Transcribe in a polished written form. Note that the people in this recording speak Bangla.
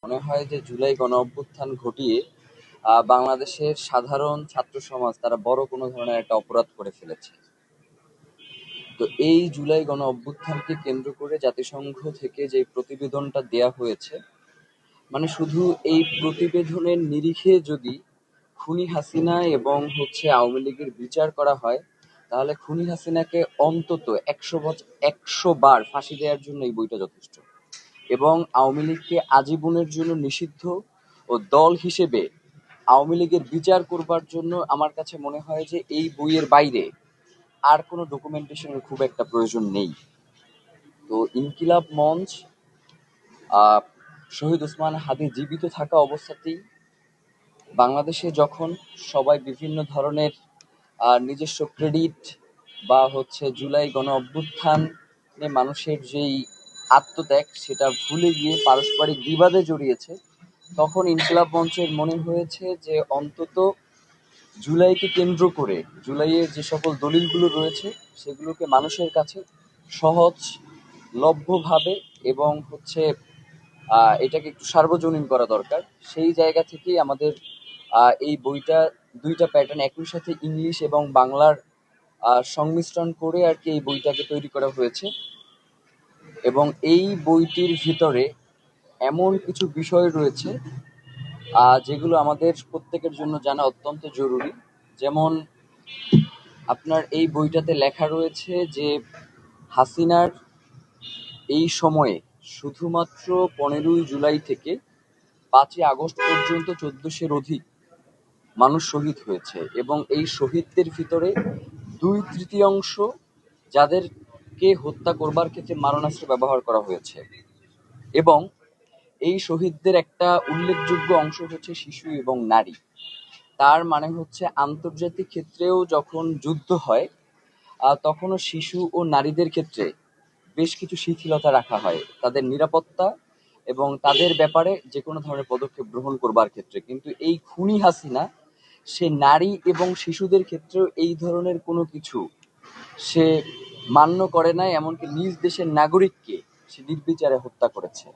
মনে হয় যে জুলাই গণ অভ্যুত্থান ঘটিয়ে বাংলাদেশের সাধারণ ছাত্র সমাজ তারা বড় কোনো ধরনের একটা অপরাধ করে ফেলেছে। তো এই জুলাই গণ অভ্যুত্থানকে কেন্দ্র করে জাতিসংঘ থেকে যে প্রতিবেদনটা দেয়া হয়েছে, মানে শুধু এই প্রতিবেদনের নিরিখে যদি খুনি হাসিনা এবং আওয়ামী লীগের বিচার করা হয়, তাহলে খুনি হাসিনাকে অন্তত 100 বার ফাঁসি দেওয়ার জন্য এই বইটা যথেষ্ট, এবং আওয়ামী লীগকে আজীবনের জন্য নিষিদ্ধ ও দল হিসেবে আওয়ামী লীগের বিচার করবার জন্য আমার কাছে মনে হয় যে এই বইয়ের বাইরে আর কোনো ডকুমেন্টেশনের খুব একটা প্রয়োজন নেই। তো ইনকিলাব মঞ্চ শহীদ ওসমান হাদি জীবিত থাকা অবস্থাতেই বাংলাদেশে যখন সবাই বিভিন্ন ধরনের নিজস্ব ক্রেডিট বা জুলাই গণ অভ্যুত্থানে মানুষের যেই আত্মত্যাগ সেটা ভুলে গিয়ে পারস্পরিক বিবাদে জড়িয়েছে, তখন ইনকিলাব মঞ্চের মনে হয়েছে যে অন্তত জুলাইকে কেন্দ্র করে জুলাইয়ের যে সকল দলিলগুলো রয়েছে সেগুলোকে মানুষের কাছে সহজ লভ্যভাবে এবং এটাকে একটু সার্বজনীন করা দরকার। সেই জায়গা থেকেই আমাদের এই বইটা দুইটা প্যাটার্ন একই সাথে ইংলিশ এবং বাংলার সংমিশ্রণ করে আর কি এই বইটাকে তৈরি করা হয়েছে। এবং এই বইটির ভিতরে এমন কিছু বিষয় রয়েছে যেগুলো আমাদের প্রত্যেকের জন্য জানা অত্যন্ত জরুরি। যেমন আপনার এই বইটাতে লেখা রয়েছে যে হাসিনার এই সময়ে শুধুমাত্র 15ই জুলাই থেকে 5ই আগস্ট পর্যন্ত 1400-এর অধিক মানুষ শহীদ হয়েছে, এবং এই শহীদদের ভিতরে 2/3 যাদেরকে হত্যা করবার ক্ষেত্রে মারণাস্ত্র ব্যবহার করা হয়েছে, এবং এই শহীদদের একটা উল্লেখযোগ্য অংশ হচ্ছে শিশু এবং নারী। তার মানে আন্তর্জাতিক ক্ষেত্রেও যখন যুদ্ধ হয় তখনও শিশু ও নারীদের ক্ষেত্রে বেশ কিছু শিথিলতা রাখা হয় তাদের নিরাপত্তা এবং তাদের ব্যাপারে যে কোনো ধরনের পদক্ষেপ গ্রহণ করবার ক্ষেত্রে। কিন্তু এই খুনি হাসিনা সে নারী এবং শিশুদের ক্ষেত্রেও এই ধরনের কোনো কিছু সে মান্য করে নাই, এমনকি নিজ দেশের নাগরিককে সে নির্বিচারে হত্যা করেছে।